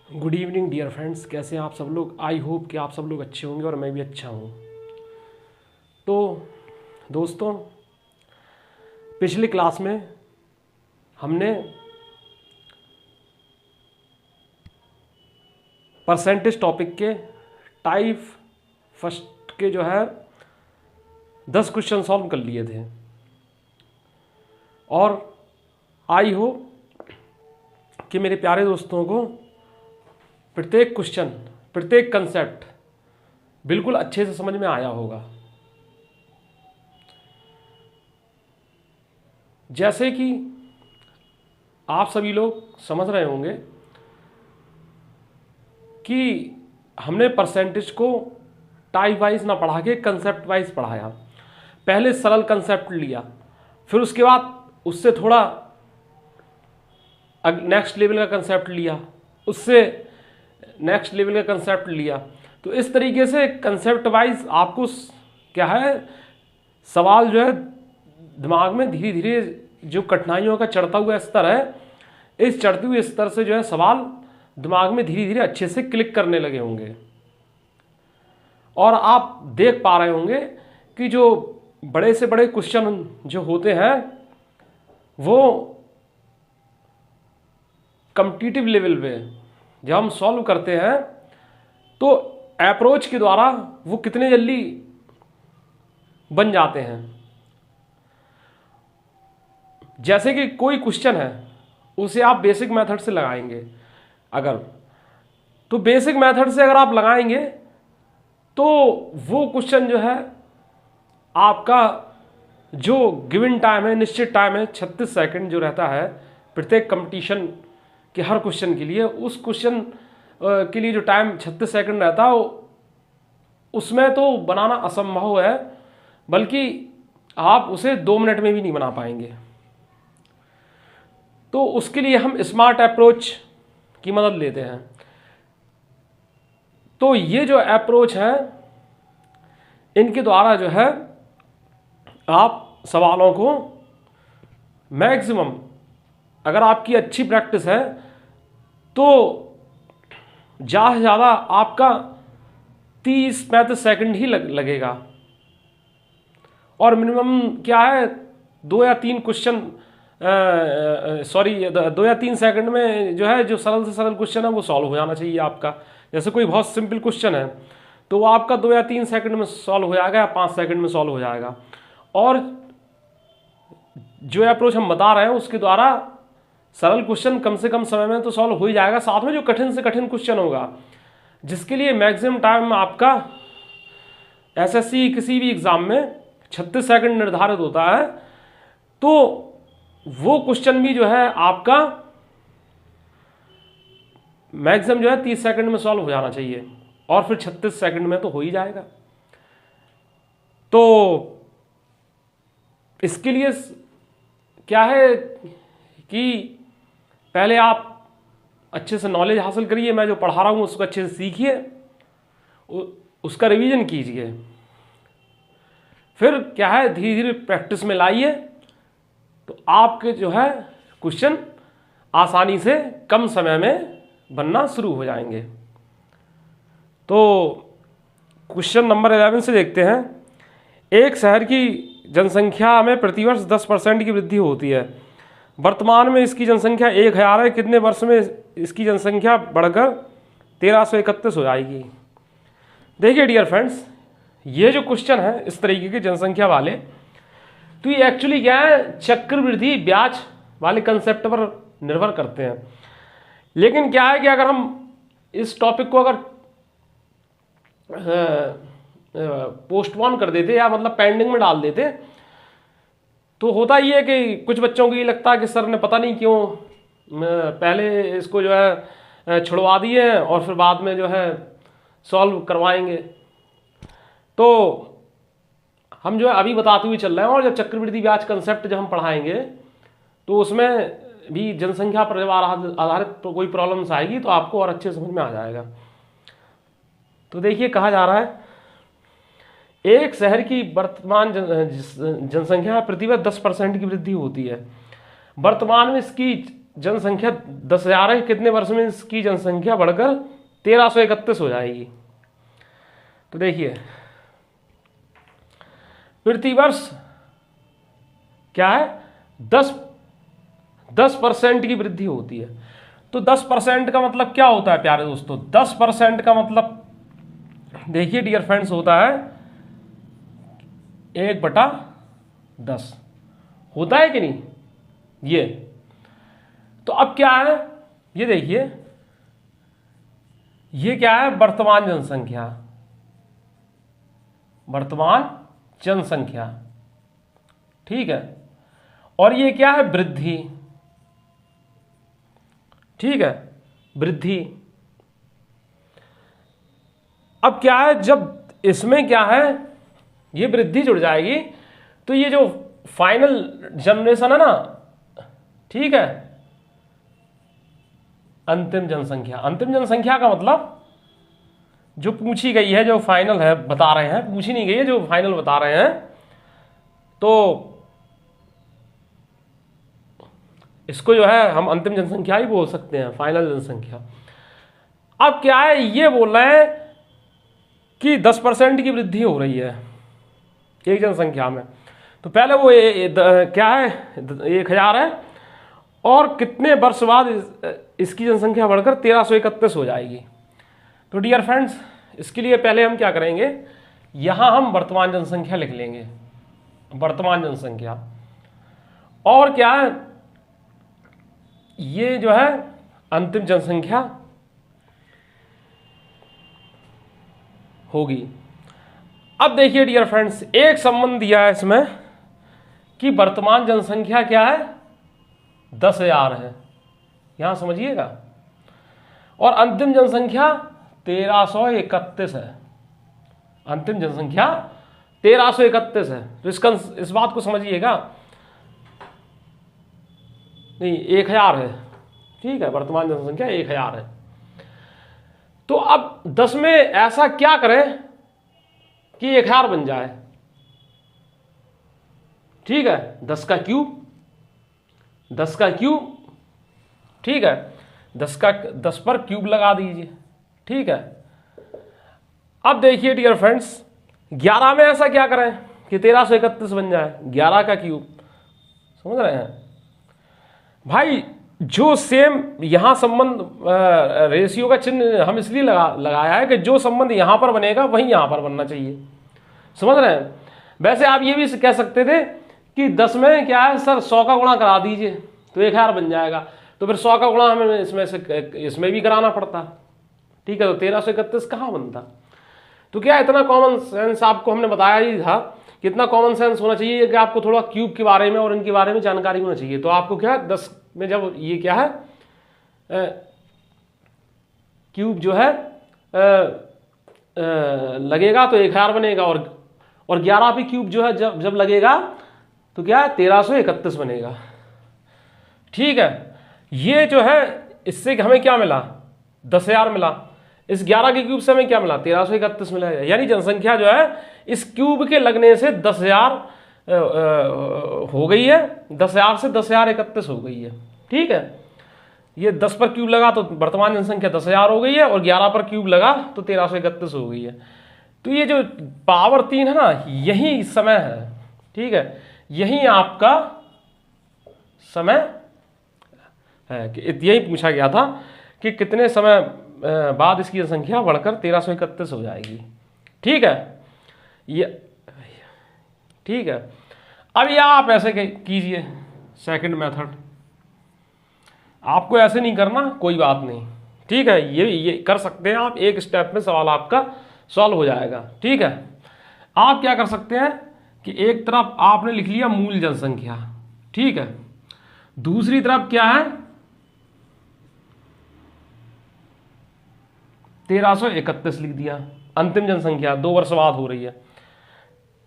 Good evening dear friends, कैसे हैं आप सब लोग। आई होप कि आप सब लोग अच्छे होंगे और मैं भी अच्छा हूँ। तो दोस्तों, पिछली क्लास में हमने परसेंटेज टॉपिक के टाइप फर्स्ट के 10 क्वेश्चन सॉल्व कर लिए थे और आई होप कि मेरे प्यारे दोस्तों को प्रत्येक क्वेश्चन, प्रत्येक कंसेप्ट बिल्कुल अच्छे से समझ में आया होगा। जैसे कि आप सभी लोग समझ रहे होंगे कि हमने परसेंटेज को टाइप वाइज ना पढ़ा के कंसेप्ट वाइज पढ़ाया। पहले सरल कंसेप्ट लिया, फिर उसके बाद उससे थोड़ा नेक्स्ट लेवल का कंसेप्ट लिया, उससे नेक्स्ट लेवल का कंसेप्ट लिया। तो इस तरीके से कंसेप्ट वाइज आपको क्या है, सवाल दिमाग में धीरे धीरे जो कठिनाइयों का चढ़ता हुआ स्तर है, इस चढ़ते हुए स्तर से सवाल दिमाग में धीरे धीरे अच्छे से क्लिक करने लगे होंगे और आप देख पा रहे होंगे कि जो बड़े से बड़े क्वेश्चन जो होते हैं वो कॉम्पिटिटिव लेवल पे जब हम सॉल्व करते हैं तो अप्रोच के द्वारा वो कितने जल्दी बन जाते हैं। जैसे कि कोई क्वेश्चन है, उसे आप बेसिक मेथड से लगाएंगे तो बेसिक मेथड से अगर आप लगाएंगे तो वो क्वेश्चन आपका जो गिवन टाइम है, निश्चित टाइम है 36 सेकंड जो रहता है प्रत्येक कंपटीशन के हर क्वेश्चन के लिए, उस क्वेश्चन के लिए जो टाइम 36 सेकंड रहता है उसमें तो बनाना असंभव है, बल्कि आप उसे 2 मिनट में भी नहीं बना पाएंगे। तो उसके लिए हम स्मार्ट अप्रोच की मदद लेते हैं। तो ये जो अप्रोच है, इनके द्वारा आप सवालों को मैक्सिमम, अगर आपकी अच्छी प्रैक्टिस है तो ज़्यादा से ज़्यादा आपका 30-35 सेकंड ही लगेगा और मिनिमम क्या है 2 या 3 क्वेश्चन 2 या 3 सेकंड में जो सरल से सरल क्वेश्चन है वो सॉल्व हो जाना चाहिए आपका। जैसे कोई बहुत सिंपल क्वेश्चन है तो वो आपका 2 या 3 सेकंड में सॉल्व हो जाएगा या 5 सेकंड में सॉल्व हो जाएगा। और जो अप्रोच हम बता रहे हैं उसके द्वारा सरल क्वेश्चन कम से कम समय में तो सॉल्व हो ही जाएगा, साथ में जो कठिन से कठिन क्वेश्चन होगा जिसके लिए मैक्सिमम टाइम आपका एसएससी किसी भी एग्जाम में 36 सेकंड निर्धारित होता है, तो वो क्वेश्चन भी आपका मैक्सिमम 30 सेकंड में सॉल्व हो जाना चाहिए और फिर 36 सेकंड में तो हो ही जाएगा। तो इसके लिए क्या है कि पहले आप अच्छे से नॉलेज हासिल करिए, मैं जो पढ़ा रहा हूँ उसको अच्छे से सीखिए, उसका रिवीजन कीजिए, फिर क्या है धीरे धीरे प्रैक्टिस में लाइए तो आपके क्वेश्चन आसानी से कम समय में बनना शुरू हो जाएंगे। तो क्वेश्चन नंबर 11 से देखते हैं। एक शहर की जनसंख्या में प्रतिवर्ष 10% की वृद्धि होती है। वर्तमान में इसकी जनसंख्या 1000 है। कितने वर्ष में इसकी जनसंख्या बढ़कर 1331 हो जाएगी। देखिए डियर फ्रेंड्स, ये जो क्वेश्चन है इस तरीके के जनसंख्या वाले, तो ये एक्चुअली क्या है, चक्रवृद्धि ब्याज वाले कंसेप्ट पर निर्भर करते हैं। लेकिन क्या है कि अगर हम इस टॉपिक को अगर पोस्टपोन कर देते या मतलब पेंडिंग में डाल देते तो होता ही है कि कुछ बच्चों को ये लगता है कि सर ने पता नहीं क्यों पहले इसको छुड़वा दिए और फिर बाद में सॉल्व करवाएंगे। तो हम अभी बताते हुए चल रहे हैं, और जब चक्रवृद्धि ब्याज कंसेप्ट जब हम पढ़ाएंगे तो उसमें भी जनसंख्या पर जब आधारित कोई प्रॉब्लम्स आएगी तो आपको और अच्छे समझ में आ जाएगा। तो देखिए कहा जा रहा है, एक शहर की वर्तमान जनसंख्या प्रतिवर्ष 10% की वृद्धि होती है। वर्तमान में इसकी जनसंख्या 10,000 है, कितने वर्ष में इसकी जनसंख्या बढ़कर 1331 हो जाएगी। तो देखिए प्रतिवर्ष क्या है 10% की वृद्धि होती है। तो 10% का मतलब क्या होता है प्यारे दोस्तों? 10% का मतलब देखिए डियर फ्रेंड्स होता है 1/10 होता है कि नहीं ये। तो अब क्या है ये देखिए, ये क्या है वर्तमान जनसंख्या, वर्तमान जनसंख्या, ठीक है। और ये क्या है वृद्धि, ठीक है वृद्धि। अब क्या है जब इसमें क्या है ये वृद्धि जुड़ जाएगी तो ये जो फाइनल जनरेशन है ना, ठीक है, अंतिम जनसंख्या। अंतिम जनसंख्या का मतलब जो पूछी गई है, जो फाइनल है बता रहे हैं, पूछी नहीं गई है, जो फाइनल बता रहे हैं, तो इसको जो है हम अंतिम जनसंख्या ही बोल सकते हैं, फाइनल जनसंख्या। अब क्या है ये बोल रहे हैं कि 10% की वृद्धि हो रही है एक जनसंख्या में। तो पहले वो क्या है 1,000 है और कितने वर्ष बाद इसकी जनसंख्या बढ़कर 1331 हो जाएगी। तो डियर फ्रेंड्स इसके लिए पहले हम क्या करेंगे, यहां हम वर्तमान जनसंख्या लिख लेंगे, वर्तमान जनसंख्या। और क्या है ये जो है अंतिम जनसंख्या होगी। अब देखिए डियर फ्रेंड्स एक संबंध दिया है इसमें कि वर्तमान जनसंख्या क्या है 10,000 है, यहां समझिएगा, और अंतिम जनसंख्या 1331 है, अंतिम जनसंख्या 1331 है। तो इस बात को समझिएगा, नहीं 1,000 है, ठीक है, वर्तमान जनसंख्या 1,000 है। तो अब 10 में ऐसा क्या करें कि 1,000 बन जाए, ठीक है, 10 का क्यूब, 10 का क्यूब, ठीक है, 10 पर क्यूब लगा दीजिए, ठीक है। अब देखिए डियर फ्रेंड्स 11 में ऐसा क्या करें कि 1331 बन जाए, 11 का क्यूब, समझ रहे हैं भाई। जो सेम यहां संबंध रेशियो का चिन्ह हम इसलिए लगाया है कि जो संबंध यहां पर बनेगा वही यहां पर बनना चाहिए, समझ रहे हैं। वैसे आप ये भी कह सकते थे कि 10 में क्या है सर 100 का गुणा करा दीजिए तो 1,000 बन जाएगा, तो फिर 100 का गुणा हमें इसमें भी कराना पड़ता, ठीक है, तो 1331 कहाँ बनता। तो क्या इतना कॉमन सेंस आपको हमने बताया ही था कि इतना कॉमन सेंस होना चाहिए कि आपको थोड़ा क्यूब के बारे में और इनके बारे में जानकारी होना चाहिए। तो आपको क्या 10 में जब ये क्या है क्यूब जो है लगेगा तो 1,000 बनेगा, और 11 पे क्यूब जो है जब लगेगा तो क्या है 1331 बनेगा, ठीक है। ये जो है इससे हमें क्या मिला 10,000 मिला, इस 11 के क्यूब से हमें क्या मिला 1331 मिला, यानी जनसंख्या जो है इस क्यूब के लगने से 10,000 हो गई है, 10,000 से 10,031 हो गई है, ठीक है। ये 10 पर क्यूब लगा तो वर्तमान जनसंख्या 10,000 हो गई है, और 11 पर क्यूब लगा तो 1331 हो गई है। तो ये जो पावर 3 है ना यही समय है, ठीक है, यही आपका समय है। कि यही पूछा गया था कि कितने समय बाद इसकी जनसंख्या बढ़कर 1331 हो जाएगी, ठीक है, ये ठीक है। अब ये आप ऐसे कीजिए सेकंड मेथड, आपको ऐसे नहीं करना कोई बात नहीं, ठीक है, ये कर सकते हैं आप, एक स्टेप में सवाल आपका सॉल्व हो जाएगा, ठीक है। आप क्या कर सकते हैं कि एक तरफ आपने लिख लिया मूल जनसंख्या, ठीक है, दूसरी तरफ क्या है 1331 लिख दिया, अंतिम जनसंख्या 2 वर्ष बाद हो रही है।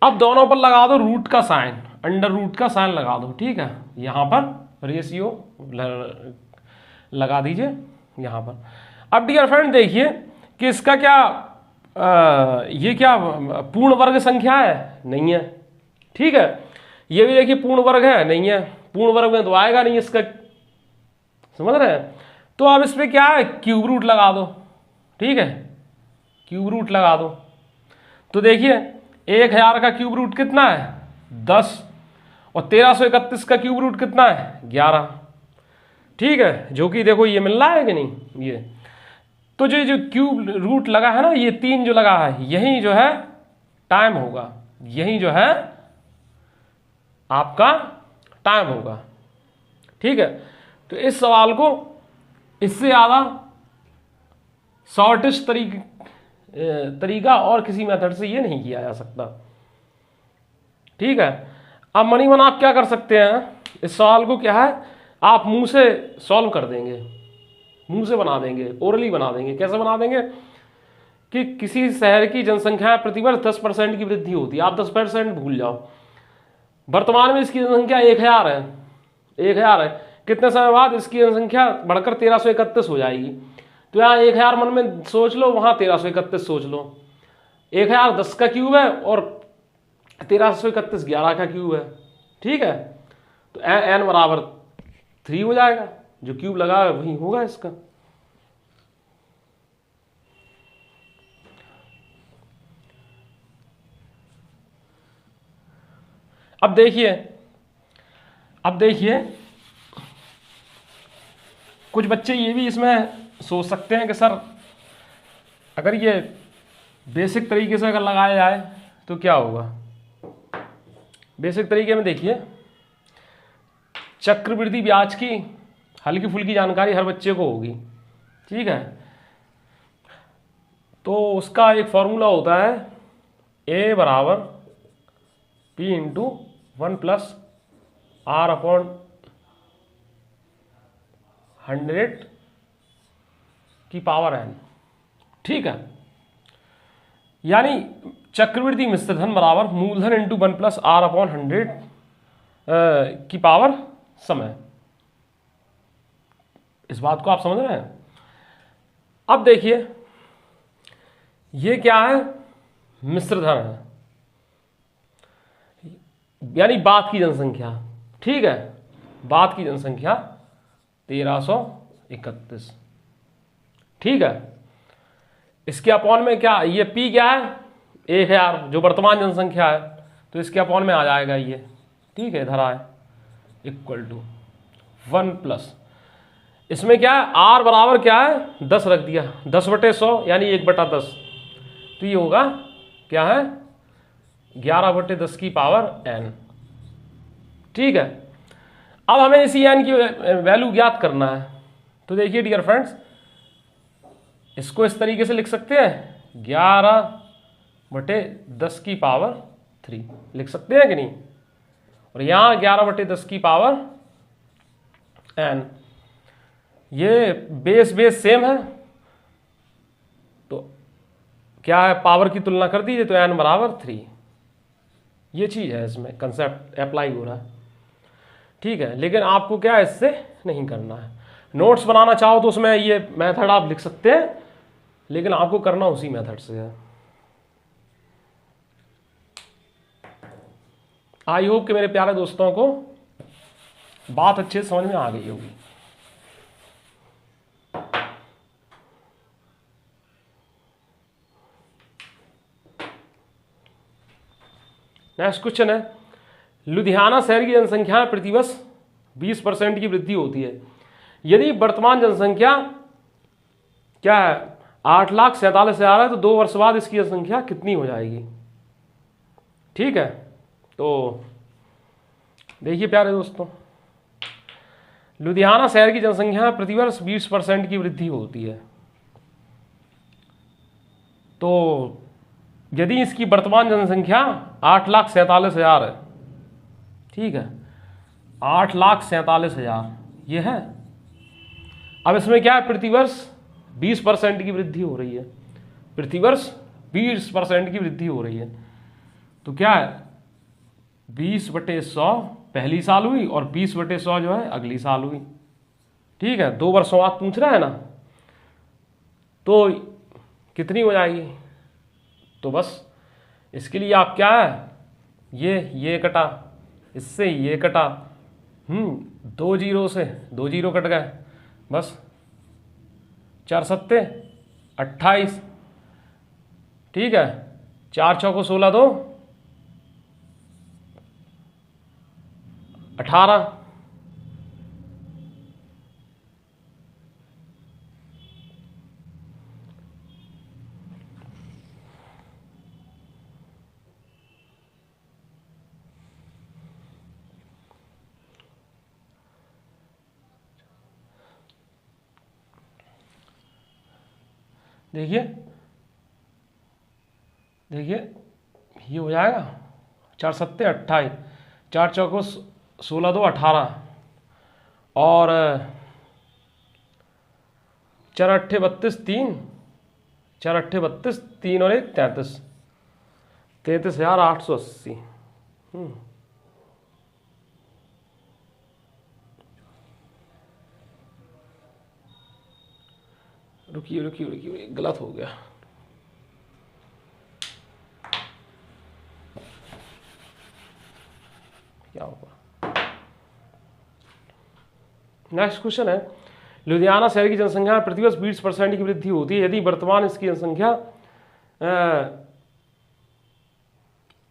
अब दोनों पर लगा दो रूट का साइन, अंडर रूट का साइन लगा दो, ठीक है, यहां पर रेशियो लगा दीजिए यहां पर। अब डियर फ्रेंड देखिए कि इसका क्या ये क्या पूर्ण वर्ग संख्या है, नहीं है, ठीक है। ये भी देखिए पूर्ण वर्ग है, नहीं है, पूर्ण वर्ग में तो आएगा नहीं इसका समझ रहे हैं। तो अब इस पे क्या है, क्यूब रूट लगा दो, ठीक है, क्यूब रूट लगा दो। तो देखिए 1000 का क्यूब रूट कितना है 10, और 1331 का क्यूब रूट कितना है 11, ठीक है, जो कि देखो ये मिल रहा है कि नहीं ये। तो जो क्यूब रूट लगा है ना, ये 3 जो लगा है, यही जो है टाइम होगा, यही जो है आपका टाइम होगा, ठीक है। तो इस सवाल को इससे ज़्यादा शॉर्टेस्ट तरीका और किसी मेथड से ये नहीं किया जा सकता, ठीक है। अब मनी मन आप क्या कर सकते हैं, इस सवाल को क्या है आप मुंह से सॉल्व कर देंगे, मुंह से बना देंगे, ओरली बना देंगे। कैसे बना देंगे कि किसी शहर की जनसंख्या प्रतिवर्ष 10% की वृद्धि होती है, आप 10% भूल जाओ, वर्तमान में इसकी जनसंख्या 1000 है, 1000 है, कितने समय बाद इसकी जनसंख्या बढ़कर 1331 हो जाएगी। तो यहाँ 1000 मन में सोच लो, वहाँ 1331 सोच लो। 1000 10 का क्यूब है और 1331 11 का क्यूब है, ठीक है। तो n बराबर 3 हो जाएगा, जो क्यूब लगा है वही होगा इसका। अब देखिए कुछ बच्चे ये भी इसमें सोच सकते हैं कि सर अगर ये बेसिक तरीके से अगर लगाया जाए तो क्या होगा। बेसिक तरीके में देखिए, चक्रवृद्धि ब्याज की हल्की फुल्की जानकारी हर बच्चे को होगी, ठीक है। तो उसका एक फॉर्मूला होता है a बराबर p into 1 plus r upon 100 की पावर n, ठीक है। यानी चक्रवृद्धि मिश्र धन बराबर मूलधन इंटू 1 प्लस r अपॉन 100 की पावर समय। इस बात को आप समझ रहे हैं। अब देखिए ये क्या है, मिश्र धन है, यानी बाद की जनसंख्या, ठीक है, बाद की जनसंख्या 1331, ठीक है। इसके अपॉन में क्या, ये p क्या है 1000 जो वर्तमान जनसंख्या है, तो इसके अपॉन में आ जाएगा ये, ठीक है, धरा है इक्वल टू 1 प्लस इसमें क्या है r बराबर क्या है 10 रख दिया, 10/100 यानी 1/10, तो ये होगा क्या है 11/10 की पावर n, ठीक है। अब हमें इसी n की वैल्यू ज्ञात करना है। तो देखिए डियर फ्रेंड्स, इसको इस तरीके से लिख सकते हैं 11/10 की पावर 3 लिख सकते हैं कि नहीं, और यहाँ 11/10 की पावर n, ये बेस सेम है, तो क्या है पावर की तुलना कर दीजिए तो n बराबर 3, ये चीज़ है, इसमें कंसेप्ट अप्लाई हो रहा है, ठीक है। लेकिन आपको क्या है इससे नहीं करना है। नोट्स बनाना चाहो तो उसमें ये मेथड आप लिख सकते हैं, लेकिन आपको करना उसी मेथड से है। आई होप कि मेरे प्यारे दोस्तों को बात अच्छे से समझ में आ गई होगी। नेक्स्ट क्वेश्चन है, लुधियाना शहर की जनसंख्या में प्रतिवर्ष 20% की वृद्धि होती है। यदि वर्तमान जनसंख्या क्या है 8,47,000 है, तो 2 वर्ष बाद इसकी जनसंख्या कितनी हो जाएगी, ठीक है। तो देखिए प्यारे दोस्तों, लुधियाना शहर की जनसंख्या में प्रतिवर्ष 20% की वृद्धि होती है। तो यदि इसकी वर्तमान जनसंख्या 8,47,000 है, ठीक है, 8,47,000 ये है। अब इसमें क्या है प्रतिवर्ष 20% की वृद्धि हो रही है, प्रतिवर्ष 20% की वृद्धि हो रही है। तो क्या है 20/100 पहली साल हुई और 20/100 जो है अगली साल हुई, ठीक है। 2 वर्षों बाद पूछ रहा है ना, तो कितनी हो जाएगी। तो बस इसके लिए आप क्या है ये कटा, इससे ये कटा, 2 जीरो से 2 जीरो कट गए, बस 4 सत्ते 28, ठीक है, 4 चौको 16 दो 18, देखिए देखिए ये हो जाएगा 4 सत्ते 28, 4 चौको 16 दो 18, और 4 अट्ठे 32, 3 4 अट्ठे 32, 3 और 1 33, 33,880। रुकिए रुकिए रुकिए, गलत हो गया। क्या होगा? नेक्स्ट क्वेश्चन है, लुधियाना शहर की जनसंख्या में प्रतिवर्ष 20% की वृद्धि होती है। यदि वर्तमान इसकी जनसंख्या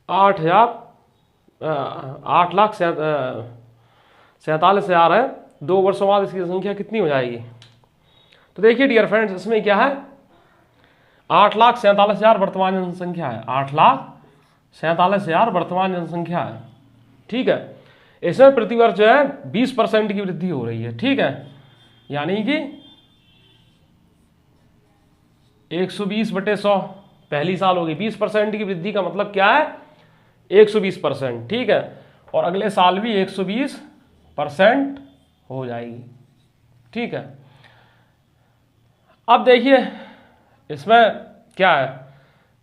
8,47,000 है, 2 वर्षों बाद इसकी जनसंख्या कितनी हो जाएगी? तो देखिए डियर फ्रेंड्स, इसमें क्या है, 8,47,000 वर्तमान जनसंख्या है, 8,47,000 वर्तमान जनसंख्या है, ठीक है। इसमें प्रतिवर्ष जो है 20% की वृद्धि हो रही है, ठीक है, यानी कि 120/100 पहली साल होगी। 20% की वृद्धि का मतलब क्या है? 120%, ठीक है, और अगले साल भी 120% हो जाएगी, ठीक है। अब देखिए इसमें क्या है,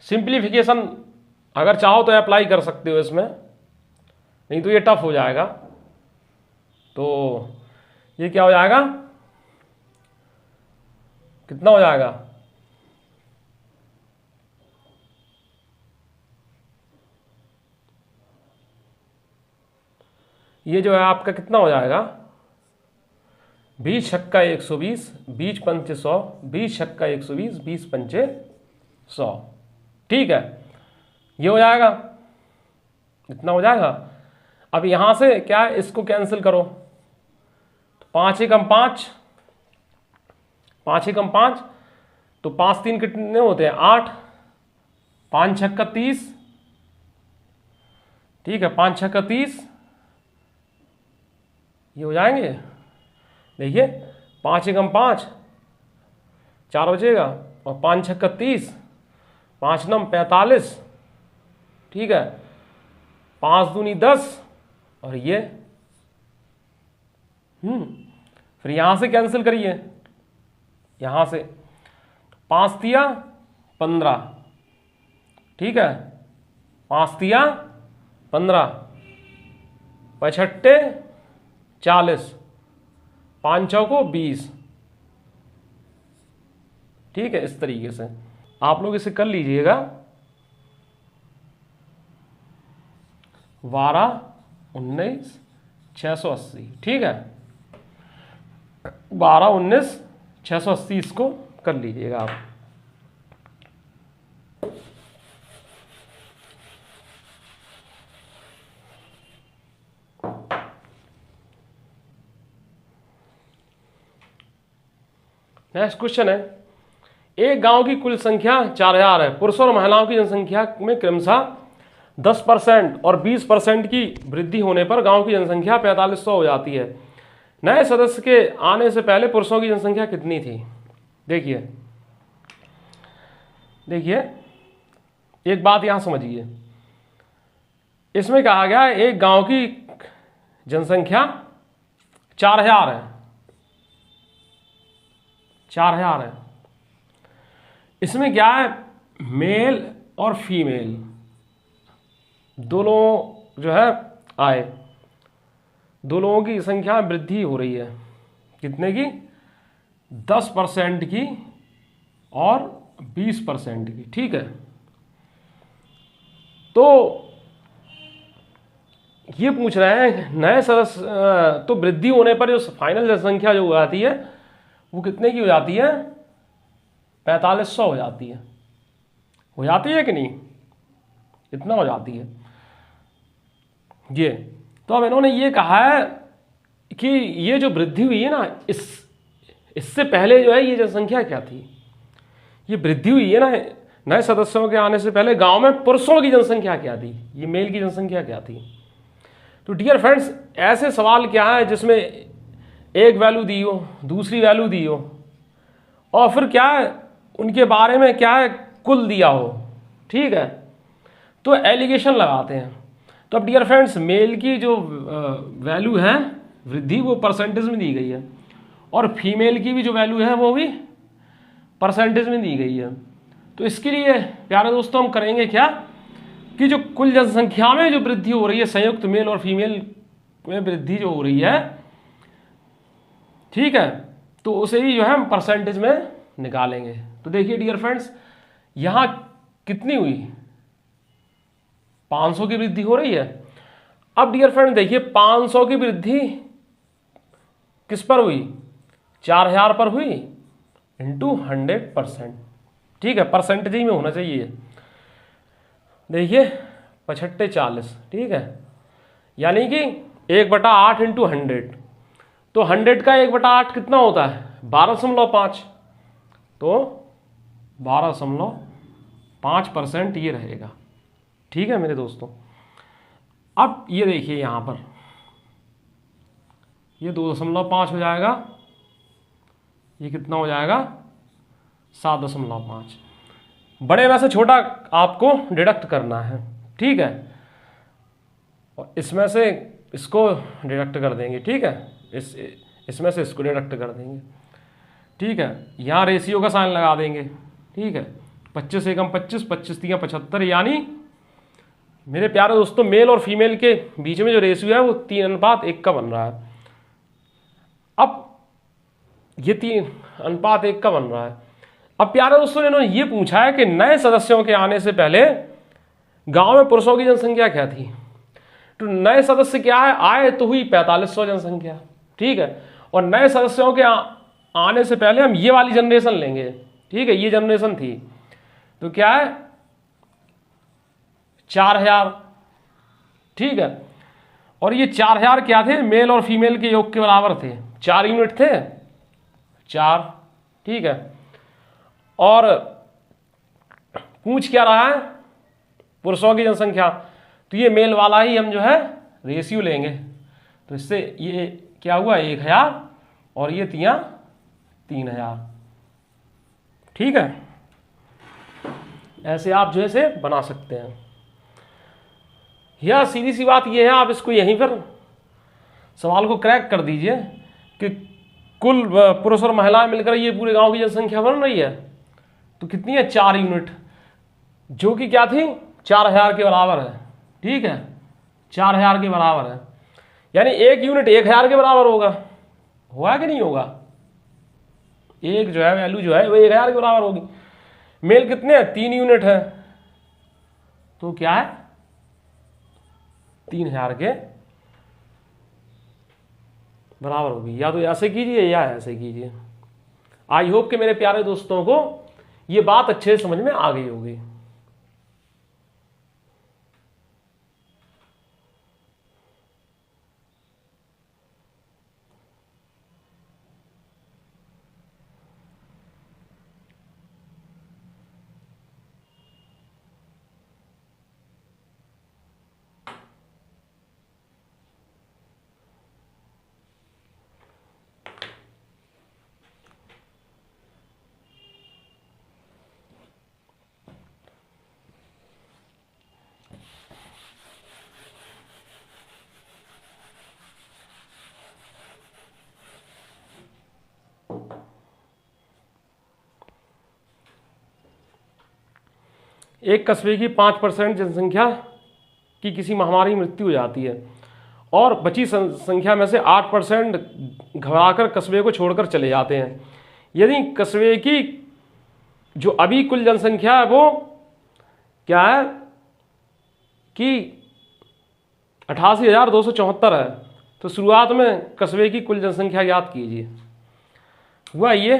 सिंप्लीफिकेशन अगर चाहो तो अप्लाई कर सकते हो इसमें, नहीं तो ये टफ हो जाएगा। तो ये क्या हो जाएगा, कितना हो जाएगा? ये जो है आपका कितना हो जाएगा, 20 छक्का 120, 20 पंचे 100, 20 छक्का 120, 20 पंचे 100, ठीक है, ये हो जाएगा, इतना हो जाएगा। अब यहां से क्या है, इसको कैंसिल करो, तो 5 एकम 5, 5 एकम 5, तो 5 3 कितने होते हैं? 8, 5 छक्का 30, ठीक है, 5 छक्का 30, ये हो जाएंगे। देखिए 5 एकम 5, 4 बचेगा, और 5 छक्का 30, 5 नम 45, ठीक है, 5 दूनी 10, और ये फिर यहां से कैंसिल करिए, यहां से 5 तिया 15, ठीक है, 5 तिया 15, 5 छट्टे 40, 5 चौको 20, ठीक है। इस तरीके से आप लोग इसे कर लीजिएगा। 12 19 680, ठीक है, 12 19 680 इसको कर लीजिएगा आप। नेक्स्ट क्वेश्चन है, एक गांव की कुल संख्या 4000 है, पुरुषों और महिलाओं की जनसंख्या में क्रमशः 10% और 20% की वृद्धि होने पर गांव की जनसंख्या 4500 हो जाती है। नए सदस्य के आने से पहले पुरुषों की जनसंख्या कितनी थी? देखिए देखिए एक बात यहां समझिए, इसमें कहा गया है एक गांव की जनसंख्या 4000 है, 4000 है। इसमें क्या है, मेल और फीमेल दोनों जो है आए, दो लोगों की संख्या में वृद्धि हो रही है, कितने की? 10% की और 20% की, ठीक है। तो ये पूछ रहे हैं नए सदस्य, तो वृद्धि होने पर जो फाइनल जनसंख्या जो आती है वो कितने की हो जाती है? 4500 हो जाती है कि नहीं? इतना हो जाती है ये। तो अब इन्होंने ये कहा है कि ये जो वृद्धि हुई है ना, इससे पहले जो है ये जनसंख्या क्या थी? ये वृद्धि हुई है ना नए सदस्यों के आने से पहले, गांव में पुरुषों की जनसंख्या क्या थी, ये मेल की जनसंख्या क्या थी? तो डियर फ्रेंड्स, ऐसे सवाल क्या है जिसमें एक वैल्यू दी हो, दूसरी वैल्यू दी हो, और फिर क्या है उनके बारे में क्या है कुल दिया हो, ठीक है, तो एलिगेशन लगाते हैं। तो अब डियर फ्रेंड्स, मेल की जो वैल्यू है वृद्धि वो परसेंटेज में दी गई है, और फीमेल की भी जो वैल्यू है वो भी परसेंटेज में दी गई है। तो इसके लिए प्यारे दोस्तों हम करेंगे क्या कि जो कुल जनसंख्या में जो वृद्धि हो रही है, संयुक्त मेल और फीमेल में वृद्धि जो हो रही है, ठीक है, तो उसे ही जो है हम परसेंटेज में निकालेंगे। तो देखिए डियर फ्रेंड्स, यहां कितनी हुई? 500 की वृद्धि हो रही है। अब डियर फ्रेंड देखिए, 500 की वृद्धि किस पर हुई? 4000 पर हुई इंटू 100%, ठीक है, परसेंटेज ही में होना चाहिए। देखिए 65 40, ठीक है, यानी कि 1/8 इंटू 100, तो 100 का 1/8 कितना होता है? 12.5, तो 12.5% ये रहेगा, ठीक है मेरे दोस्तों। अब ये देखिए यहां पर ये 2.5 हो जाएगा, ये कितना हो जाएगा? 7.5। बड़े में से छोटा आपको डिडक्ट करना है, ठीक है, और इसमें से इसको डिडक्ट कर देंगे, ठीक है, इसमें से इसको डिडक्ट कर देंगे, ठीक है। यहाँ रेशियो का साइन लगा देंगे, ठीक है, 25 एकम 25, 25 तिया 75, यानी मेरे प्यारे दोस्तों मेल और फीमेल के बीच में जो रेशियो है वो 3:1 का बन रहा है। अब ये 3:1 का बन रहा है। अब प्यारे दोस्तों इन्होंने ये पूछा है कि नए सदस्यों के आने से पहले गांव में पुरुषों की जनसंख्या क्या थी? तो नए सदस्य क्या है? आए तो हुई 4500 जनसंख्या, ठीक है, और नए सदस्यों के आने से पहले हम ये वाली जनरेशन लेंगे, ठीक है, ये जनरेशन थी, तो क्या है? 4000, ठीक है, और ये 4000 क्या थे? मेल और फीमेल के योग के बराबर थे, 4 यूनिट थे, 4, ठीक है। और पूछ क्या रहा है? पुरुषों की जनसंख्या, तो ये मेल वाला ही हम जो है रेशियो लेंगे, तो इससे ये क्या हुआ? 1000 और ये 3000, ठीक है। ऐसे आप जो है से बना सकते हैं। यह सीधी सी बात यह है, आप इसको यहीं पर सवाल को क्रैक कर दीजिए कि कुल पुरुष और महिलाएं मिलकर ये पूरे गांव की जनसंख्या बन रही है, तो कितनी है? 4 यूनिट, जो कि क्या थी? 4000 के बराबर है, ठीक है, 4000 के बराबर है, यानी 1 यूनिट 1000 के बराबर होगा कि नहीं होगा? एक जो है वैल्यू जो है वो 1000 के बराबर होगी। मेल कितने हैं? 3 यूनिट है, तो क्या है? 3000 के बराबर होगी। या तो ऐसे कीजिए या ऐसे कीजिए। आई होप कि मेरे प्यारे दोस्तों को ये बात अच्छे से समझ में आ गई होगी। एक कस्बे की 5% जनसंख्या की किसी महामारी में मृत्यु हो जाती है और बची संख्या में से 8% घबराकर कस्बे को छोड़कर चले जाते हैं। यदि कस्बे की जो अभी कुल जनसंख्या है वो क्या है कि 88,274 है, तो शुरुआत में कस्बे की कुल जनसंख्या ज्ञात कीजिए। हुआ ये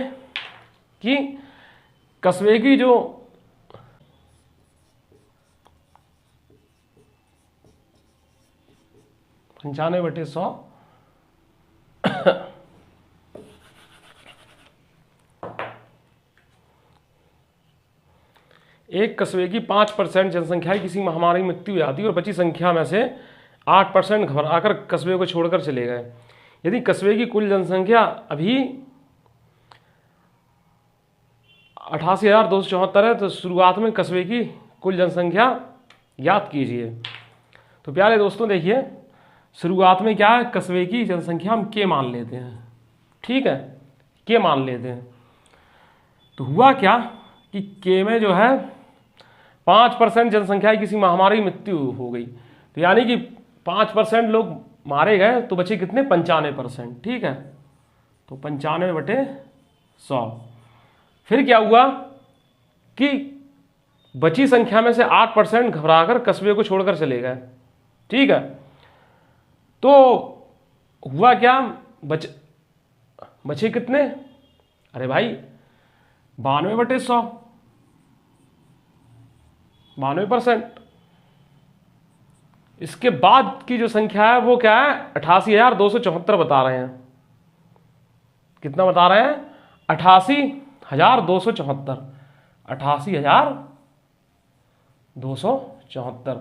कि कस्बे की जो पंचानवे बटे 100 एक कस्बे की 5% जनसंख्या की किसी महामारी में मृत्यु हो जाती है और बची संख्या में से 8% घबराकर कस्बे को छोड़कर चले गए। यदि कस्बे की कुल जनसंख्या अभी 88,274 है तो शुरुआत में कस्बे की कुल जनसंख्या ज्ञात कीजिए। तो प्यारे दोस्तों देखिए, शुरुआत में क्या है, कस्बे की जनसंख्या हम के मान लेते हैं, ठीक है, के मान लेते हैं। तो हुआ क्या कि के में जो है 5% जनसंख्या की किसी महामारी मृत्यु हो गई, तो यानी कि 5% लोग मारे गए तो बचे कितने, 95%, ठीक है। तो 95 बटे 100। फिर क्या हुआ कि बची संख्या में से 8% घबराकर कस्बे को छोड़कर चले गए, ठीक है। तो हुआ क्या, बचे कितने, अरे भाई 92 बटे 100, 92%। इसके बाद की जो संख्या है वो क्या है, 88,274 बता रहे हैं। कितना बता रहे हैं, 88,274, 88,274।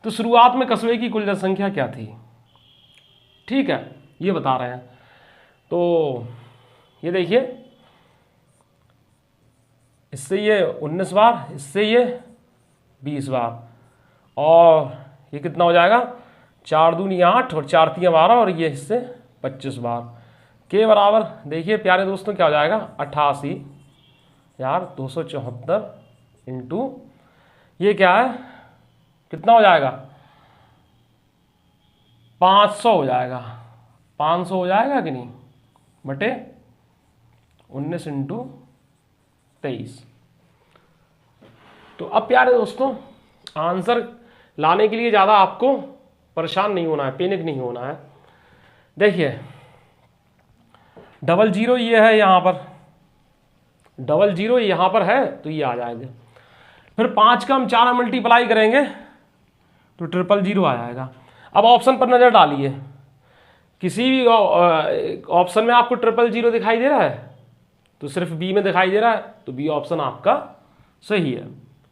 तो शुरुआत में कस्बे की कुल जनसंख्या क्या थी, ठीक है, ये बता रहे हैं। तो ये देखिए, इससे ये 19 बार, इससे ये 20 बार, और ये कितना हो जाएगा, 4 दूनी 8 और 4 तीन 12, और ये इससे 25 बार। के बराबर देखिए प्यारे दोस्तों क्या हो जाएगा, 88,274 इंटू ये क्या है, कितना हो जाएगा, 500 हो जाएगा, 500 हो जाएगा कि नहीं, बटे 19 इंटू 23। तो अब प्यारे दोस्तों आंसर लाने के लिए ज़्यादा आपको परेशान नहीं होना है, पैनिक नहीं होना है। देखिए 00 ये है, यहाँ पर 00 यहाँ पर है तो ये आ जाएगा। फिर 5 का हम 4 मल्टीप्लाई करेंगे तो 000 आ जाएगा। अब ऑप्शन पर नज़र डालिए, किसी भी ऑप्शन में आपको 000 दिखाई दे रहा है तो सिर्फ बी में दिखाई दे रहा है, तो बी ऑप्शन आपका सही है,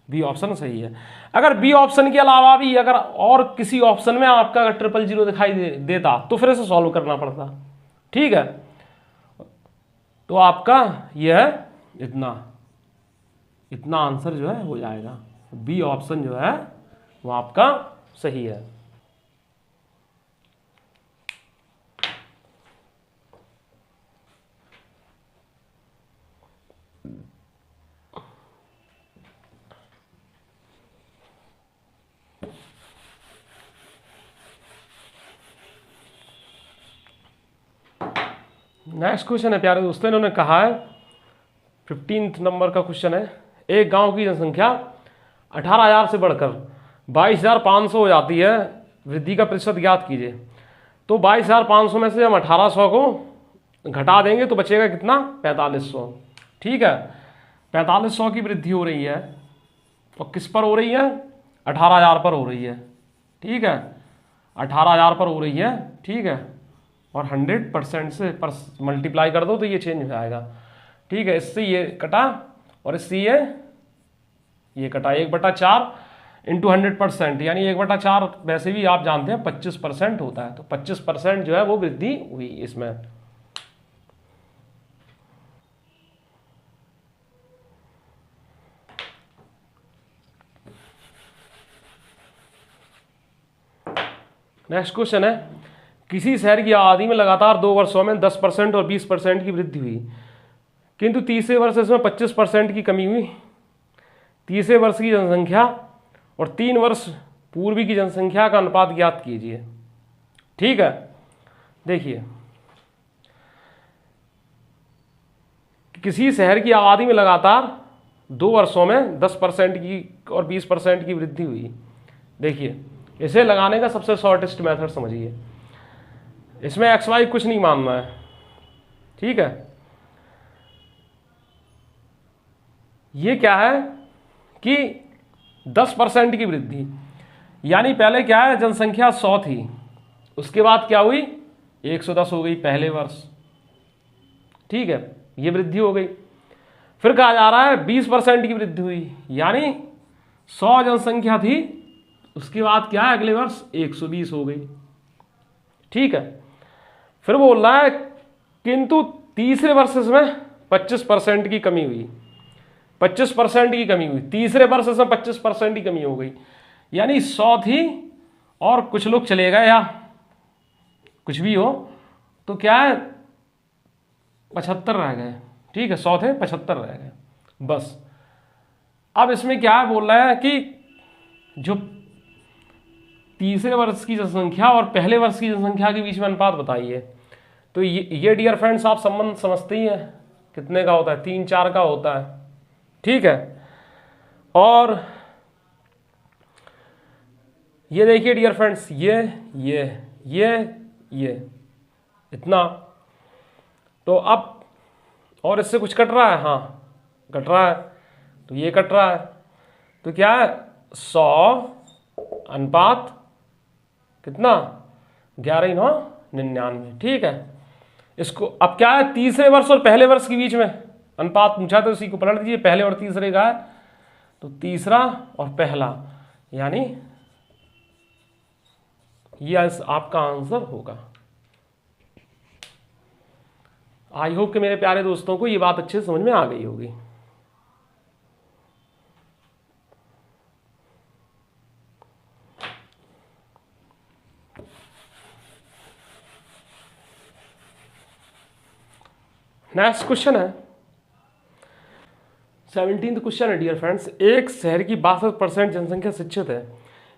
बी ऑप्शन सही है। अगर बी ऑप्शन के अलावा भी अगर और किसी ऑप्शन में आपका अगर 000 दिखाई देता तो फिर इसे सॉल्व करना पड़ता, ठीक है। तो आपका यह है इतना आंसर जो है हो जाएगा, बी ऑप्शन जो है वो आपका सही है। नेक्स्ट क्वेश्चन है प्यारे दोस्तों, इन्होंने कहा है 15th नंबर का क्वेश्चन है, एक गांव की जनसंख्या 18,000 से बढ़कर 22,500 हो जाती है, वृद्धि का प्रतिशत ज्ञात कीजिए। तो 22,500 में से हम 1,800 को घटा देंगे तो बचेगा कितना, 4,500, ठीक है। 4,500 की वृद्धि हो रही है और किस पर हो रही है, 18,000 पर हो रही है, ठीक है, 18,000 पर हो रही है, ठीक है। और 100% से पर मल्टीप्लाई कर दो तो ये चेंज हो जाएगा, ठीक है। इससे ये कटा और इससे ये कटा, 1/4 इंटू 100%, यानी 1/4 वैसे भी आप जानते हैं 25% होता है, तो 25% जो है वो वृद्धि हुई इसमें। नेक्स्ट क्वेश्चन है, किसी शहर की आबादी में लगातार 2 वर्षों में 10% और 20% की वृद्धि हुई, किंतु तीसरे वर्ष इसमें 25% की कमी हुई। तीसरे वर्ष की जनसंख्या और 3 वर्ष पूर्व की जनसंख्या का अनुपात ज्ञात कीजिए, ठीक है। देखिए किसी शहर की आबादी में लगातार 2 वर्षों में 10% की और 20% की वृद्धि हुई। देखिए इसे लगाने का सबसे शॉर्टेस्ट मेथड समझिए, इसमें XY कुछ नहीं मानना है, ठीक है। ये क्या है कि 10% की वृद्धि, यानी पहले क्या है, जनसंख्या 100 थी, उसके बाद क्या हुई 110 हो गई पहले वर्ष, ठीक है, ये वृद्धि हो गई। फिर कहा जा रहा है 20% की वृद्धि हुई, यानी 100 जनसंख्या थी, उसके बाद क्या है अगले वर्ष 120 हो गई, ठीक है। फिर बोल रहा है किंतु तीसरे वर्ष में 25% की कमी हुई, 25% की कमी हुई, तीसरे वर्ष में 25% की कमी हो गई, यानी 100 थी और कुछ लोग चले गए या कुछ भी हो, तो क्या है 75 रह गए, ठीक है, 100 थे 75 रह गए बस। अब इसमें क्या है बोल रहा है कि जो तीसरे वर्ष की जनसंख्या और पहले वर्ष की जनसंख्या के बीच में अनुपात बताइए। तो ये डियर फ्रेंड्स आप संबंध समझते ही हैं, कितने का होता है, 3-4 का होता है, ठीक है। और ये देखिए डियर फ्रेंड्स, ये इतना, तो अब और इससे कुछ कट रहा है, हाँ कट रहा है, तो ये कट रहा है, तो क्या है 100 अनुपात कितना 11,99, ठीक है। इसको अब क्या है तीसरे वर्ष और पहले वर्ष के बीच में अनुपात पूछा, तो इसी को पलट दीजिए, पहले और तीसरे का है, तो तीसरा और पहला, यानी ये आपका आंसर होगा। आई होप कि मेरे प्यारे दोस्तों को ये बात अच्छे से समझ में आ गई होगी। नेक्स्ट क्वेश्चन है 17th क्वेश्चन है डियर फ्रेंड्स। एक शहर की 62% जनसंख्या शिक्षित है,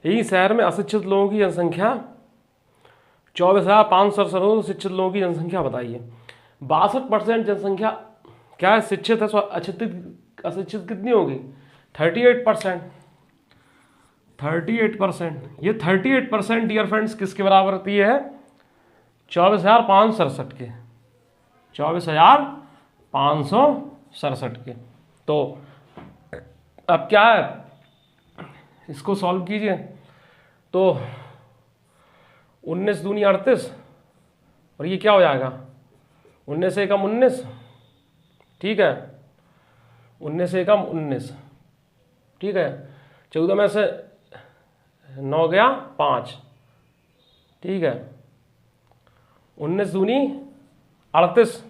यही शहर में अशिक्षित लोगों की जनसंख्या 24,567, शिक्षित लोगों की जनसंख्या बताइए। 62% जनसंख्या क्या है शिक्षित है, अशिक्षित कितनी होगी 38%। 38%, ये 38% डियर फ्रेंड्स किसके बराबर होती है 24,567 के, 24,567 के। तो अब क्या है इसको सॉल्व कीजिए, तो 19 दूनी 38 और ये क्या हो जाएगा 19 से कम 19, ठीक है, 19 से कम 19, ठीक है, 14 में से 9 गया 5, ठीक है, 19 दूनी 38,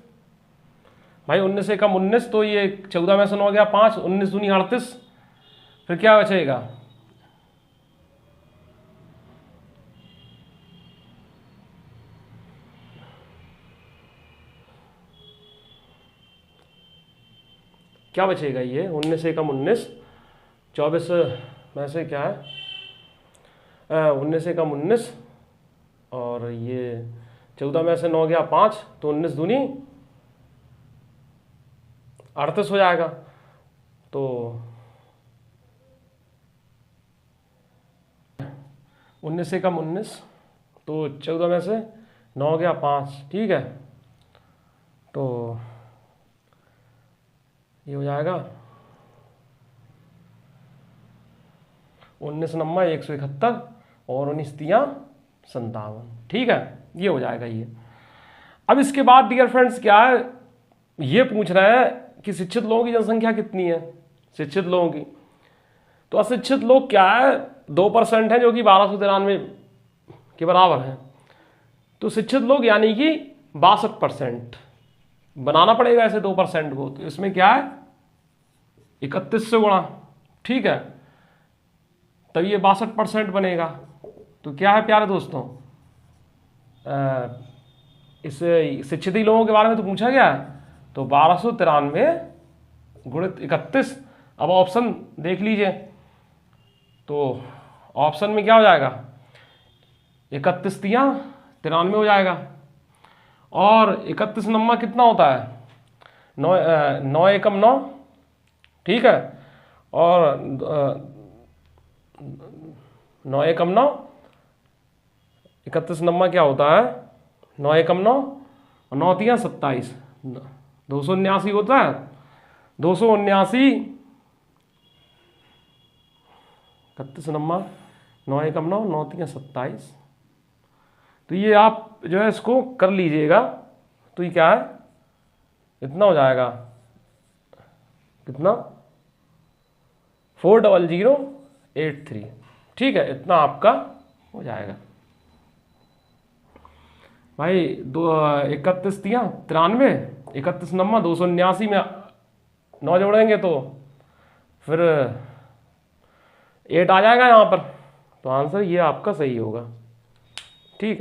भाई 19 से कम 19, तो ये 14 में से 9 गया 5, 19 दूनी 38, फिर क्या बचेगा क्या बचेगा, ये 19 से कम 19, 24 में से क्या है 19 से कम 19 और ये 14 में से 9 गया 5, तो 19 दूनी 38 हो जाएगा। तो 19 से कम 19, तो 14 में से 9 गया 5, ठीक है, तो ये हो जाएगा 19 नम्मा 171 और 19 तियाँ 57, ठीक है, ये हो जाएगा ये। अब इसके बाद डियर फ्रेंड्स क्या है ये पूछ रहे हैं कि शिक्षित लोगों की जनसंख्या कितनी है, शिक्षित लोगों की, तो अशिक्षित लोग क्या है 2% है जो कि 1293 के बराबर है, तो शिक्षित लोग यानी कि 62%, बनाना पड़ेगा ऐसे 2% को, तो इसमें क्या है 31 से गुणा, ठीक है, तब ये 62% बनेगा। तो क्या है प्यारे दोस्तों इस शिक्षित ही लोगों के बारे में तो पूछा गया है, तो 1293 गुणित 31। अब ऑप्शन देख लीजिए, तो ऑप्शन में क्या हो जाएगा 31 तियाँ 93 हो जाएगा, और 31 नम्मा कितना होता है 9 एकम 9, ठीक है, और 9 एकम 9, 31 नम्मा क्या होता है 9 एकम 9 और 9 तियाँ 27, 279 होता है, 279 31 नम्मा 9 एकम 9, 9 3 27। तो ये आप जो है इसको कर लीजिएगा, तो ये क्या है, इतना हो जाएगा, कितना 40083। ठीक है, इतना आपका हो जाएगा भाई। 31 तिया 93, 31 नम्मा 279 में 9 जोड़ेंगे तो फिर 8 आ जाएगा यहाँ पर। तो आंसर ये आपका सही होगा। ठीक है।